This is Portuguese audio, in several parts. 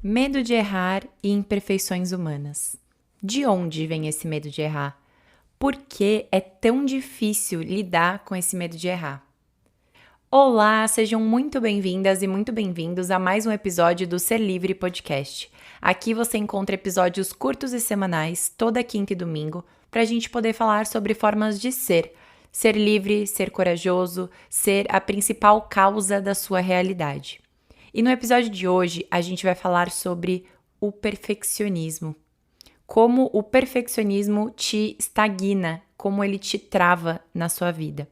Medo de errar e imperfeições humanas. De onde vem esse medo de errar? Por que é tão difícil lidar com esse medo de errar? Olá, sejam muito bem-vindas e muito bem-vindos a mais um episódio do Ser Livre Podcast. Aqui você encontra episódios curtos e semanais, toda quinta e domingo, para a gente poder falar sobre formas de ser. Ser livre, ser corajoso, ser a principal causa da sua realidade. E no episódio de hoje, a gente vai falar sobre o perfeccionismo. Como o perfeccionismo te estagna, como ele te trava na sua vida.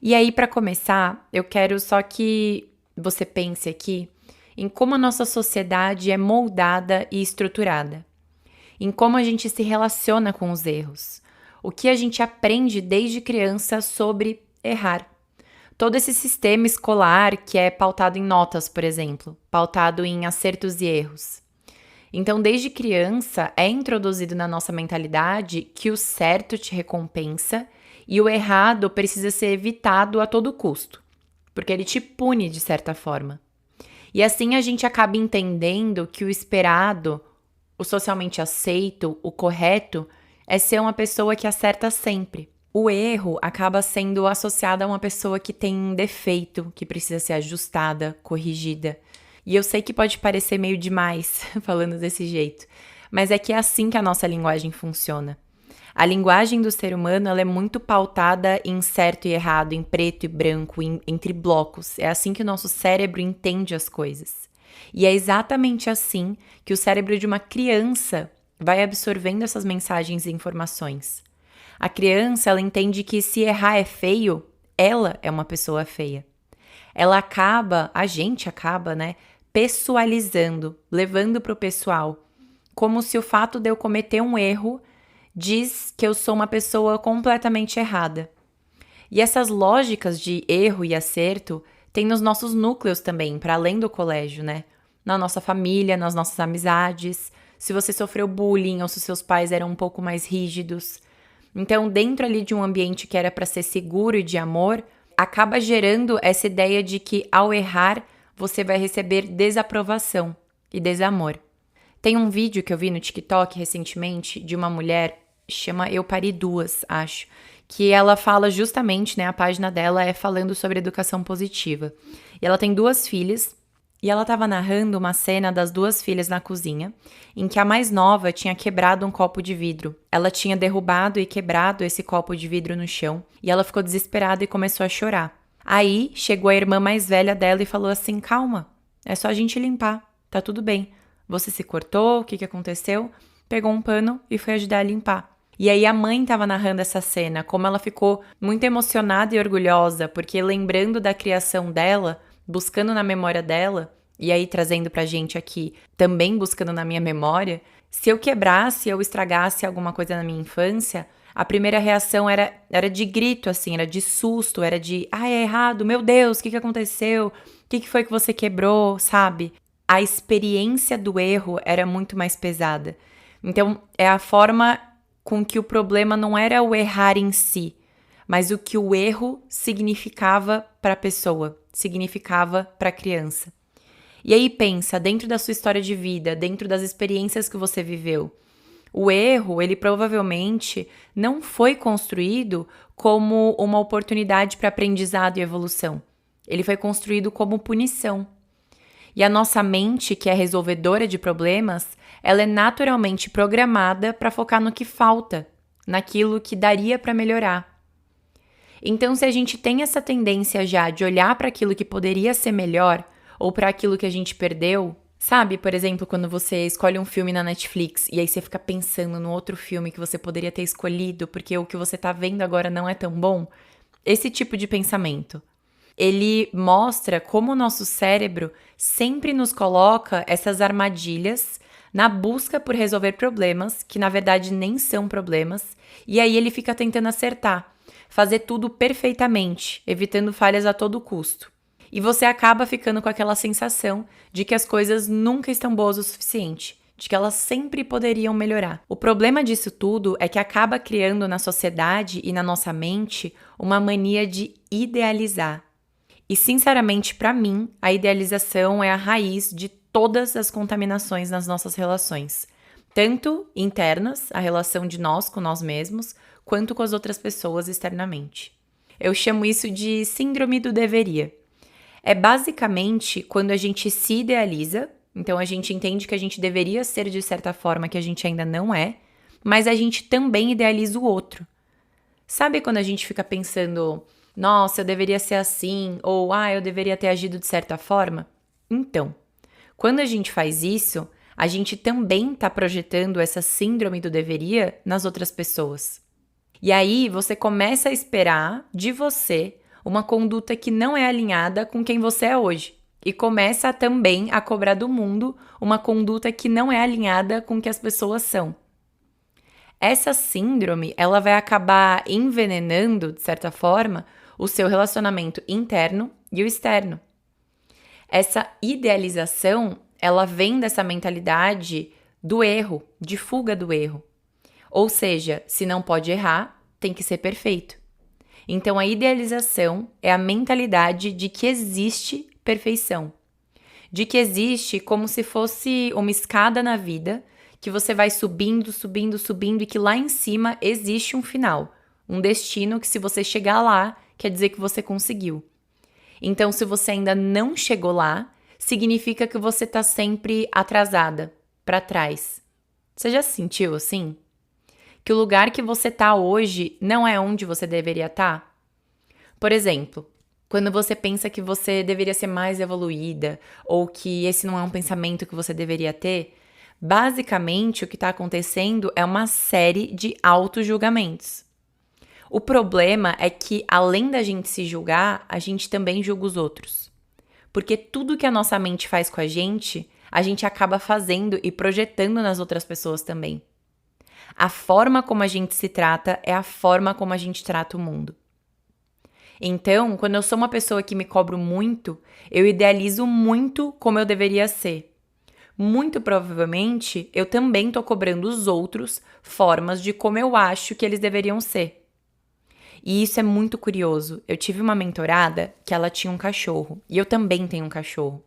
E aí, para começar, eu quero só que você pense aqui em como a nossa sociedade é moldada e estruturada. Em como a gente se relaciona com os erros. O que a gente aprende desde criança sobre errar. Todo esse sistema escolar que é pautado em notas, por exemplo, pautado em acertos e erros. Então, desde criança, é introduzido na nossa mentalidade que o certo te recompensa e o errado precisa ser evitado a todo custo, porque ele te pune de certa forma. E assim a gente acaba entendendo que o esperado, o socialmente aceito, o correto, é ser uma pessoa que acerta sempre. O erro acaba sendo associado a uma pessoa que tem um defeito, que precisa ser ajustada, corrigida. E eu sei que pode parecer meio demais falando desse jeito, mas é que é assim que a nossa linguagem funciona. A linguagem do ser humano ela é muito pautada em certo e errado, em preto e branco, entre blocos. É assim que o nosso cérebro entende as coisas. E é exatamente assim que o cérebro de uma criança vai absorvendo essas mensagens e informações. A criança, ela entende que se errar é feio, ela é uma pessoa feia. A gente acaba, pessoalizando, levando para o pessoal, como se o fato de eu cometer um erro diz que eu sou uma pessoa completamente errada. E essas lógicas de erro e acerto tem nos nossos núcleos também, para além do colégio, Na nossa família, nas nossas amizades, se você sofreu bullying ou se seus pais eram um pouco mais rígidos. Então, dentro ali de um ambiente que era para ser seguro e de amor, acaba gerando essa ideia de que ao errar, você vai receber desaprovação e desamor. Tem um vídeo que eu vi no TikTok recentemente de uma mulher, chama Eu Pari Duas, acho, que ela fala justamente, a página dela é falando sobre educação positiva. E ela tem 2 filhas, e ela estava narrando uma cena das 2 filhas na cozinha, em que a mais nova tinha quebrado um copo de vidro. Ela tinha derrubado e quebrado esse copo de vidro no chão, e ela ficou desesperada e começou a chorar. Aí, chegou a irmã mais velha dela e falou assim, calma, é só a gente limpar, tá tudo bem. Você se cortou, o que aconteceu? Pegou um pano e foi ajudar a limpar. E aí a mãe estava narrando essa cena, como ela ficou muito emocionada e orgulhosa, porque lembrando da criação dela, buscando na memória dela, e aí trazendo pra gente aqui, também buscando na minha memória, se eu quebrasse ou estragasse alguma coisa na minha infância, a primeira reação era de grito, assim, era de susto, era de, é errado, meu Deus, o que aconteceu? O que foi que você quebrou, sabe? A experiência do erro era muito mais pesada. Então, é a forma com que o problema não era o errar em si, mas o que o erro significava para a pessoa, significava para a criança. E aí pensa, dentro da sua história de vida, dentro das experiências que você viveu, o erro, ele provavelmente não foi construído como uma oportunidade para aprendizado e evolução. Ele foi construído como punição. E a nossa mente, que é resolvedora de problemas, ela é naturalmente programada para focar no que falta, naquilo que daria para melhorar. Então, se a gente tem essa tendência já de olhar para aquilo que poderia ser melhor ou para aquilo que a gente perdeu, sabe, por exemplo, quando você escolhe um filme na Netflix e aí você fica pensando no outro filme que você poderia ter escolhido porque o que você tá vendo agora não é tão bom, esse tipo de pensamento. Ele mostra como o nosso cérebro sempre nos coloca essas armadilhas na busca por resolver problemas, que na verdade nem são problemas, e aí ele fica tentando acertar, fazer tudo perfeitamente, evitando falhas a todo custo. E você acaba ficando com aquela sensação de que as coisas nunca estão boas o suficiente, de que elas sempre poderiam melhorar. O problema disso tudo é que acaba criando na sociedade e na nossa mente uma mania de idealizar. E, sinceramente, para mim, a idealização é a raiz de todas as contaminações nas nossas relações, tanto internas, a relação de nós com nós mesmos, quanto com as outras pessoas externamente. Eu chamo isso de síndrome do deveria. É basicamente quando a gente se idealiza, então a gente entende que a gente deveria ser de certa forma que a gente ainda não é, mas a gente também idealiza o outro. Sabe quando a gente fica pensando, nossa, eu deveria ser assim, ou eu deveria ter agido de certa forma? Então, quando a gente faz isso, a gente também está projetando essa síndrome do deveria nas outras pessoas. E aí você começa a esperar de você uma conduta que não é alinhada com quem você é hoje. E começa também a cobrar do mundo uma conduta que não é alinhada com o que as pessoas são. Essa síndrome, ela vai acabar envenenando, de certa forma, o seu relacionamento interno e o externo. Essa idealização, ela vem dessa mentalidade do erro, de fuga do erro. Ou seja, se não pode errar, tem que ser perfeito. Então, a idealização é a mentalidade de que existe perfeição. De que existe como se fosse uma escada na vida, que você vai subindo, subindo, subindo e que lá em cima existe um final. Um destino que se você chegar lá, quer dizer que você conseguiu. Então, se você ainda não chegou lá, significa que você está sempre atrasada, para trás. Você já se sentiu assim? Que o lugar que você está hoje não é onde você deveria estar? Por exemplo, quando você pensa que você deveria ser mais evoluída ou que esse não é um pensamento que você deveria ter, basicamente o que está acontecendo é uma série de auto-julgamentos. O problema é que, além da gente se julgar, a gente também julga os outros. Porque tudo que a nossa mente faz com a gente acaba fazendo e projetando nas outras pessoas também. A forma como a gente se trata é a forma como a gente trata o mundo. Então, quando eu sou uma pessoa que me cobro muito, eu idealizo muito como eu deveria ser. Muito provavelmente, eu também estou cobrando os outros formas de como eu acho que eles deveriam ser. E isso é muito curioso. Eu tive uma mentorada que ela tinha um cachorro, e eu também tenho um cachorro.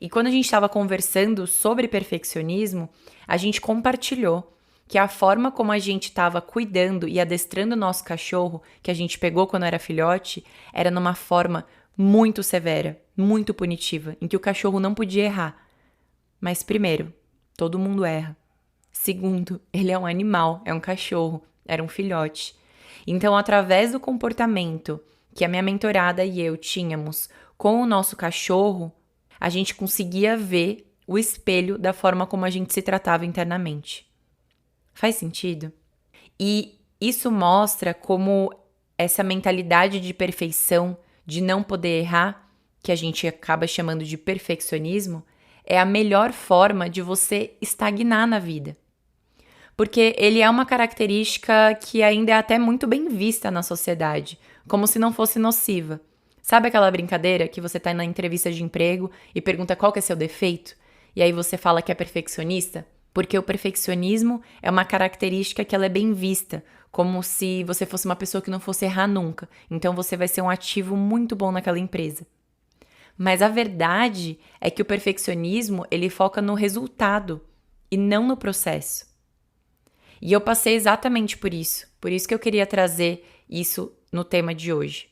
E quando a gente estava conversando sobre perfeccionismo, a gente compartilhou que a forma como a gente estava cuidando e adestrando o nosso cachorro, que a gente pegou quando era filhote, era numa forma muito severa, muito punitiva, em que o cachorro não podia errar. Mas primeiro, todo mundo erra. Segundo, ele é um animal, é um cachorro, era um filhote. Então, através do comportamento que a minha mentorada e eu tínhamos com o nosso cachorro, a gente conseguia ver o espelho da forma como a gente se tratava internamente. Faz sentido? E isso mostra como essa mentalidade de perfeição, de não poder errar, que a gente acaba chamando de perfeccionismo, é a melhor forma de você estagnar na vida. Porque ele é uma característica que ainda é até muito bem vista na sociedade, como se não fosse nociva. Sabe aquela brincadeira que você tá na entrevista de emprego e pergunta qual que é seu defeito? E aí você fala que é perfeccionista? Porque o perfeccionismo é uma característica que ela é bem vista, como se você fosse uma pessoa que não fosse errar nunca. Então você vai ser um ativo muito bom naquela empresa. Mas a verdade é que o perfeccionismo, ele foca no resultado e não no processo. E eu passei exatamente por isso que eu queria trazer isso no tema de hoje.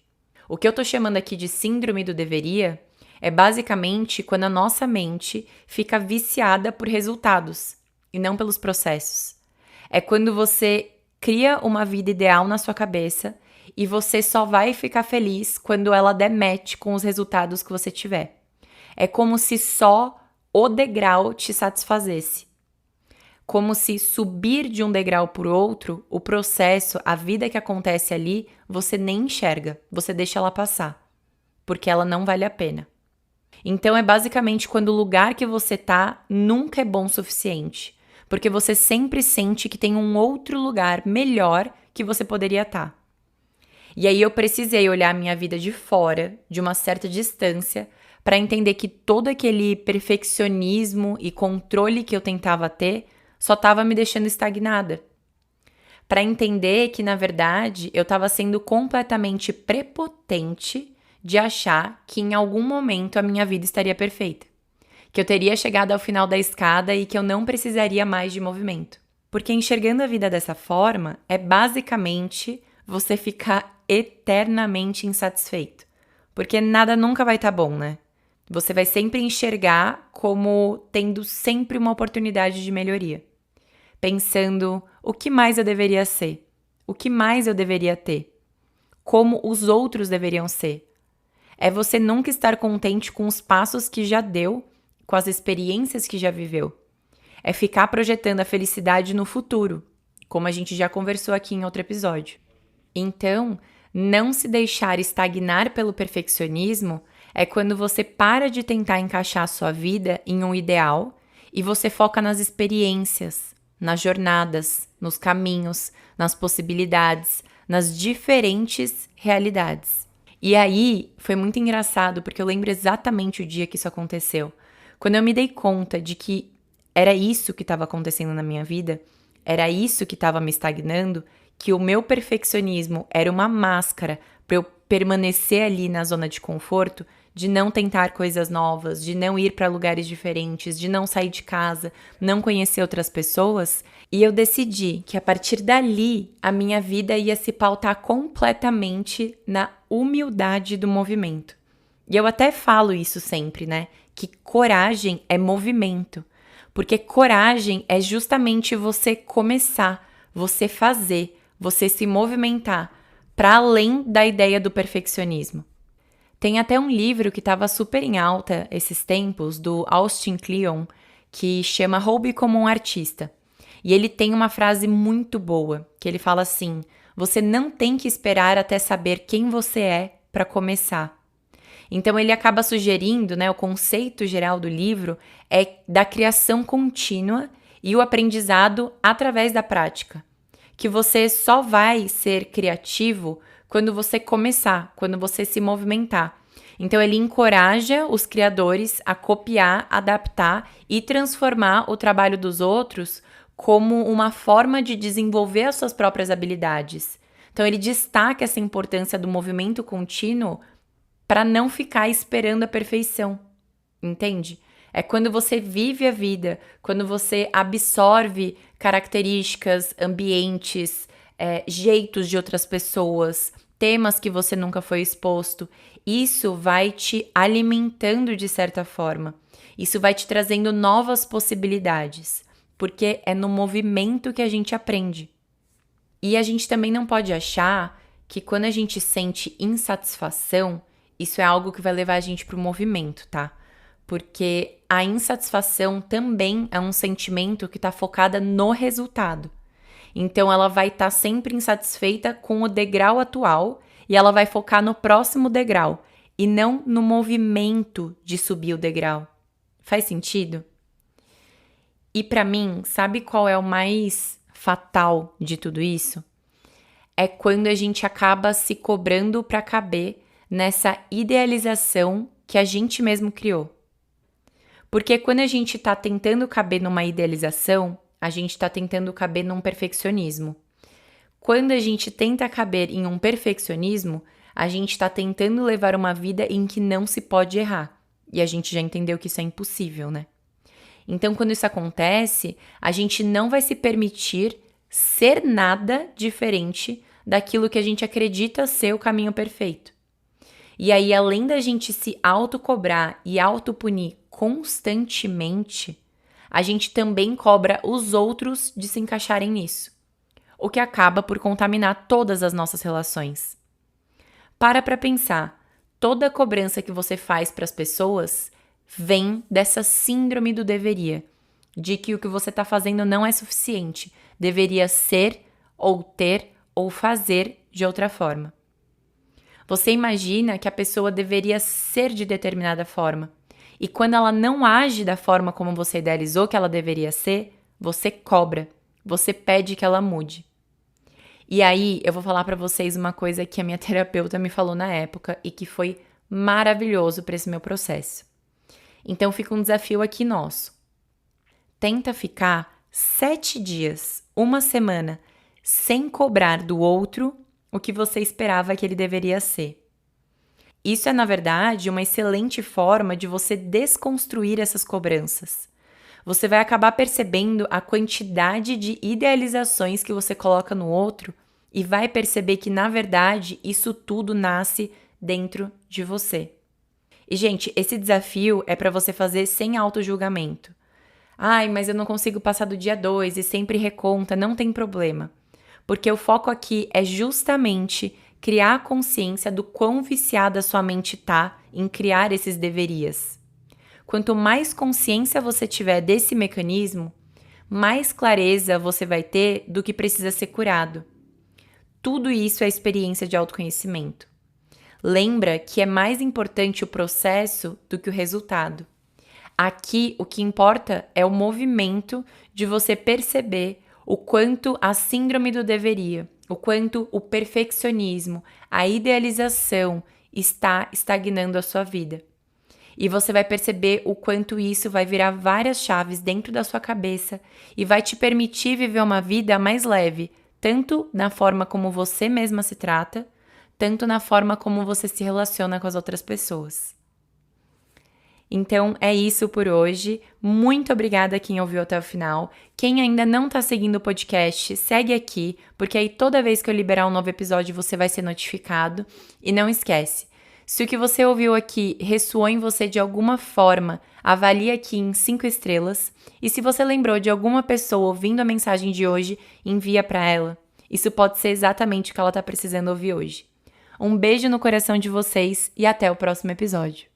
O que eu tô chamando aqui de síndrome do deveria é basicamente quando a nossa mente fica viciada por resultados e não pelos processos. É quando você cria uma vida ideal na sua cabeça e você só vai ficar feliz quando ela der match com os resultados que você tiver. É como se só o degrau te satisfazesse. Como se subir de um degrau por outro, o processo, a vida que acontece ali, você nem enxerga, você deixa ela passar, porque ela não vale a pena. Então é basicamente quando o lugar que você tá nunca é bom o suficiente, porque você sempre sente que tem um outro lugar melhor que você poderia estar. E aí eu precisei olhar a minha vida de fora, de uma certa distância, para entender que todo aquele perfeccionismo e controle que eu tentava ter só estava me deixando estagnada. Para entender que, na verdade, eu estava sendo completamente prepotente de achar que em algum momento a minha vida estaria perfeita. que eu teria chegado ao final da escada e que eu não precisaria mais de movimento. Porque enxergando a vida dessa forma é basicamente você ficar eternamente insatisfeito. Porque nada nunca vai estar bom, né? Você vai sempre enxergar como tendo sempre uma oportunidade de melhoria. Pensando, o que mais eu deveria ser? O que mais eu deveria ter? Como os outros deveriam ser? É você nunca estar contente com os passos que já deu, com as experiências que já viveu. É ficar projetando a felicidade no futuro, como a gente já conversou aqui em outro episódio. Então, não se deixar estagnar pelo perfeccionismo é quando você para de tentar encaixar a sua vida em um ideal e você foca nas experiências, nas jornadas, nos caminhos, nas possibilidades, nas diferentes realidades. E aí, foi muito engraçado, porque eu lembro exatamente o dia que isso aconteceu. Quando eu me dei conta de que era isso que estava acontecendo na minha vida, era isso que estava me estagnando, que o meu perfeccionismo era uma máscara para eu permanecer ali na zona de conforto, de não tentar coisas novas, de não ir para lugares diferentes, de não sair de casa, não conhecer outras pessoas, e eu decidi que a partir dali a minha vida ia se pautar completamente na humildade do movimento. E eu até falo isso sempre, né? Que coragem é movimento. Porque coragem é justamente você começar, você fazer, você se movimentar para além da ideia do perfeccionismo. Tem até um livro que estava super em alta esses tempos, do Austin Kleon, que chama Roube como um Artista. E ele tem uma frase muito boa, que ele fala assim: você não tem que esperar até saber quem você é para começar. Então ele acaba sugerindo, né, o conceito geral do livro é da criação contínua e o aprendizado através da prática. Que você só vai ser criativo quando você começar, quando você se movimentar. Então ele encoraja os criadores a copiar, adaptar e transformar o trabalho dos outros como uma forma de desenvolver as suas próprias habilidades. Então ele destaca essa importância do movimento contínuo para não ficar esperando a perfeição, entende? É quando você vive a vida, quando você absorve características, ambientes, jeitos de outras pessoas, temas que você nunca foi exposto. Isso vai te alimentando de certa forma. Isso vai te trazendo novas possibilidades, porque é no movimento que a gente aprende. E a gente também não pode achar que quando a gente sente insatisfação, isso é algo que vai levar a gente para o movimento, tá? Porque a insatisfação também é um sentimento que está focada no resultado. Então, ela vai estar sempre insatisfeita com o degrau atual e ela vai focar no próximo degrau e não no movimento de subir o degrau. Faz sentido? E para mim, sabe qual é o mais fatal de tudo isso? É quando a gente acaba se cobrando para caber nessa idealização que a gente mesmo criou. Porque quando a gente está tentando caber numa idealização, a gente está tentando caber num perfeccionismo. Quando a gente tenta caber em um perfeccionismo, a gente está tentando levar uma vida em que não se pode errar. E a gente já entendeu que isso é impossível, né? Então, quando isso acontece, a gente não vai se permitir ser nada diferente daquilo que a gente acredita ser o caminho perfeito. E aí, além da gente se autocobrar e autopunir constantemente, a gente também cobra os outros de se encaixarem nisso, o que acaba por contaminar todas as nossas relações. Para pensar, toda cobrança que você faz para as pessoas vem dessa síndrome do deveria, de que o que você está fazendo não é suficiente, deveria ser, ou ter, ou fazer de outra forma. Você imagina que a pessoa deveria ser de determinada forma. E quando ela não age da forma como você idealizou que ela deveria ser, você cobra, você pede que ela mude. E aí eu vou falar pra vocês uma coisa que a minha terapeuta me falou na época e que foi maravilhoso para esse meu processo. Então fica um desafio aqui nosso. Tenta ficar 7 dias, uma semana, sem cobrar do outro o que você esperava que ele deveria ser. Isso é, na verdade, uma excelente forma de você desconstruir essas cobranças. Você vai acabar percebendo a quantidade de idealizações que você coloca no outro e vai perceber que, na verdade, isso tudo nasce dentro de você. E, gente, esse desafio é para você fazer sem autojulgamento. Ai, mas eu não consigo passar do dia 2 e sempre reconta, não tem problema. Porque o foco aqui é justamente criar a consciência do quão viciada a sua mente tá em criar esses deverias. Quanto mais consciência você tiver desse mecanismo, mais clareza você vai ter do que precisa ser curado. Tudo isso é experiência de autoconhecimento. Lembra que é mais importante o processo do que o resultado. Aqui, o que importa é o movimento de você perceber o quanto a síndrome do deveria, o quanto o perfeccionismo, a idealização está estagnando a sua vida. E você vai perceber o quanto isso vai virar várias chaves dentro da sua cabeça e vai te permitir viver uma vida mais leve, tanto na forma como você mesma se trata, tanto na forma como você se relaciona com as outras pessoas. Então é isso por hoje. Muito obrigada a quem ouviu até o final. Quem ainda não tá seguindo o podcast, segue aqui, porque aí toda vez que eu liberar um novo episódio você vai ser notificado. E não esquece, se o que você ouviu aqui ressoou em você de alguma forma, avalie aqui em 5 estrelas. E se você lembrou de alguma pessoa ouvindo a mensagem de hoje, envia para ela. Isso pode ser exatamente o que ela tá precisando ouvir hoje. Um beijo no coração de vocês e até o próximo episódio.